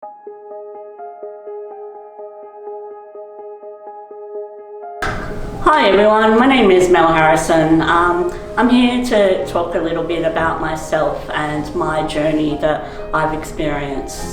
Hi everyone, my name is Mel Harrison. I'm here to talk a little bit about myself and my journey that I've experienced.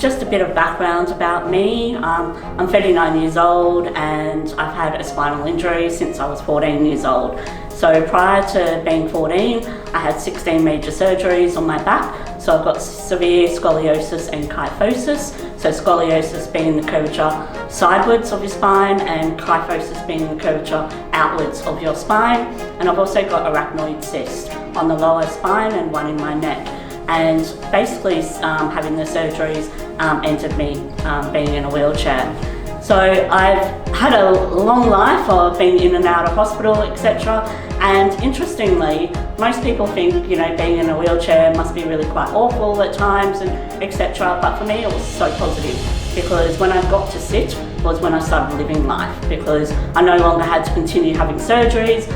Just a bit of background about me. I'm 39 years old and I've had a spinal injury since I was 14 years old. So prior to being 14, I had 16 major surgeries on my back. So I've got severe scoliosis and kyphosis. So scoliosis being the curvature sidewards of your spine and kyphosis being the curvature outwards of your spine. And I've also got arachnoid cyst on the lower spine and one in my neck. And basically having the surgeries ended me being in a wheelchair. So I've had a long life of being in and out of hospital, etc. And interestingly, most people think, being in a wheelchair must be really quite awful at times and etc. But for me, it was so positive because when I got to sit was when I started living life, because I no longer had to continue having surgeries,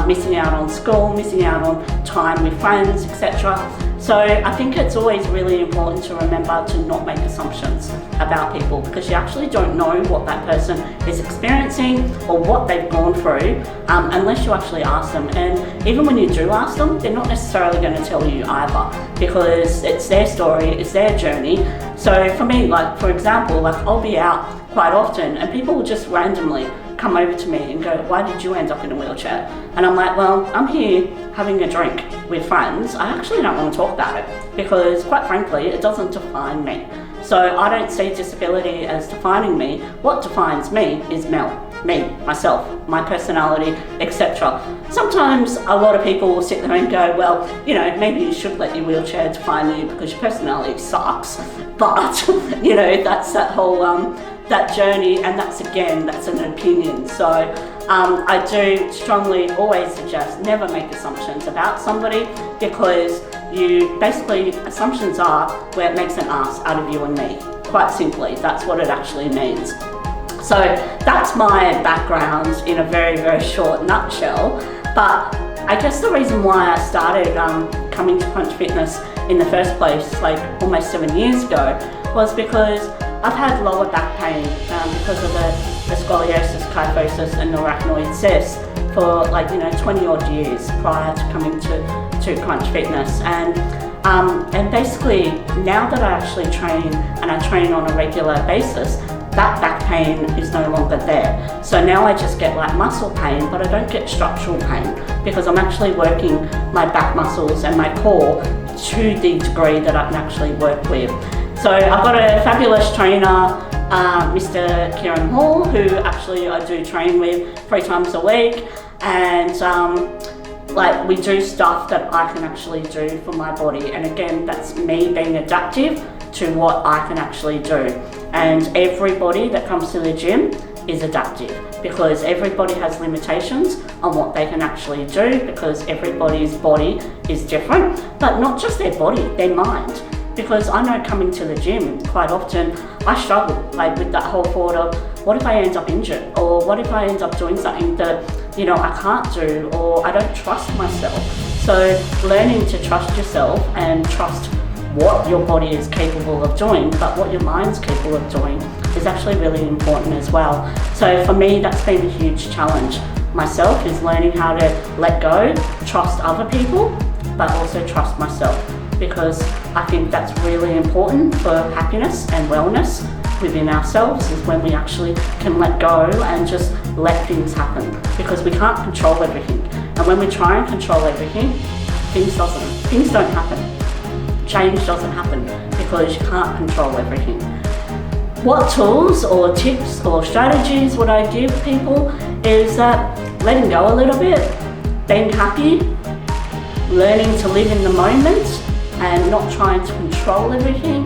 missing out on school, missing out on time with friends, etc. So I think it's always really important to remember to not make assumptions about people, because you actually don't know what that person is experiencing or what they've gone through unless you actually ask them. And even when you do ask them, they're not necessarily going to tell you either, because it's their story, it's their journey. So for me, for example, I'll be out quite often and people will just randomly come over to me and go, "Why did you end up in a wheelchair?" And I'm like, well, I'm here having a drink with friends. I actually don't want to talk about it because, quite frankly, it doesn't define me. So I don't see disability as defining me. What defines me is Mel, me, myself, my personality, etc. Sometimes a lot of people will sit there and go, well, maybe you should let your wheelchair define you because your personality sucks. But, that's that whole that journey, and that's an opinion. So I do strongly always suggest never make assumptions about somebody, because assumptions are where it makes an ass out of you and me. Quite simply, that's what it actually means. So that's my background in a very, very short nutshell. But I guess the reason why I started coming to Crunch Fitness in the first place, almost 7 years ago, was because I've had lower back pain because of the scoliosis, kyphosis and arachnoid cyst for 20 odd years prior to coming to Crunch Fitness. And basically now that I actually train, and I train on a regular basis, that back pain is no longer there. So now I just get muscle pain, but I don't get structural pain because I'm actually working my back muscles and my core to the degree that I can actually work with. So I've got a fabulous trainer, Mr. Kieran Hall, who actually I do train with 3 times a week, and we do stuff that I can actually do for my body. And again, that's me being adaptive to what I can actually do. And everybody that comes to the gym is adaptive, because everybody has limitations on what they can actually do, because everybody's body is different, but not just their body, their mind. Because I know coming to the gym, quite often I struggle with that whole thought of, what if I end up injured? Or what if I end up doing something that I can't do, or I don't trust myself? So learning to trust yourself and trust what your body is capable of doing, but what your mind's capable of doing is actually really important as well. So for me, that's been a huge challenge. Myself is learning how to let go, trust other people, but also trust myself, because I think that's really important for happiness and wellness within ourselves, is when we actually can let go and just let things happen, because we can't control everything. And when we try and control everything, things don't happen. Change doesn't happen because you can't control everything. What tools or tips or strategies would I give people is that letting go a little bit, being happy, learning to live in the moment and not trying to control everything.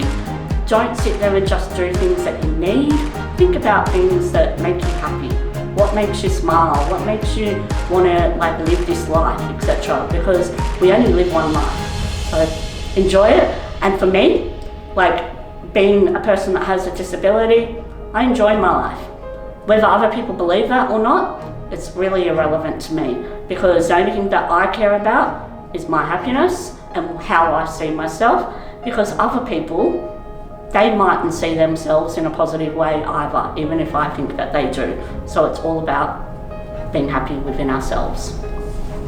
Don't sit there and just do things that you need. Think about things that make you happy. What makes you smile? What makes you want to live this life, etc. Because we only live one life. So enjoy it. And for me, being a person that has a disability, I enjoy my life. Whether other people believe that or not, it's really irrelevant to me, because the only thing that I care about is my happiness and how I see myself, because other people they mightn't see themselves in a positive way either, even if I think that they do. So it's all about being happy within ourselves.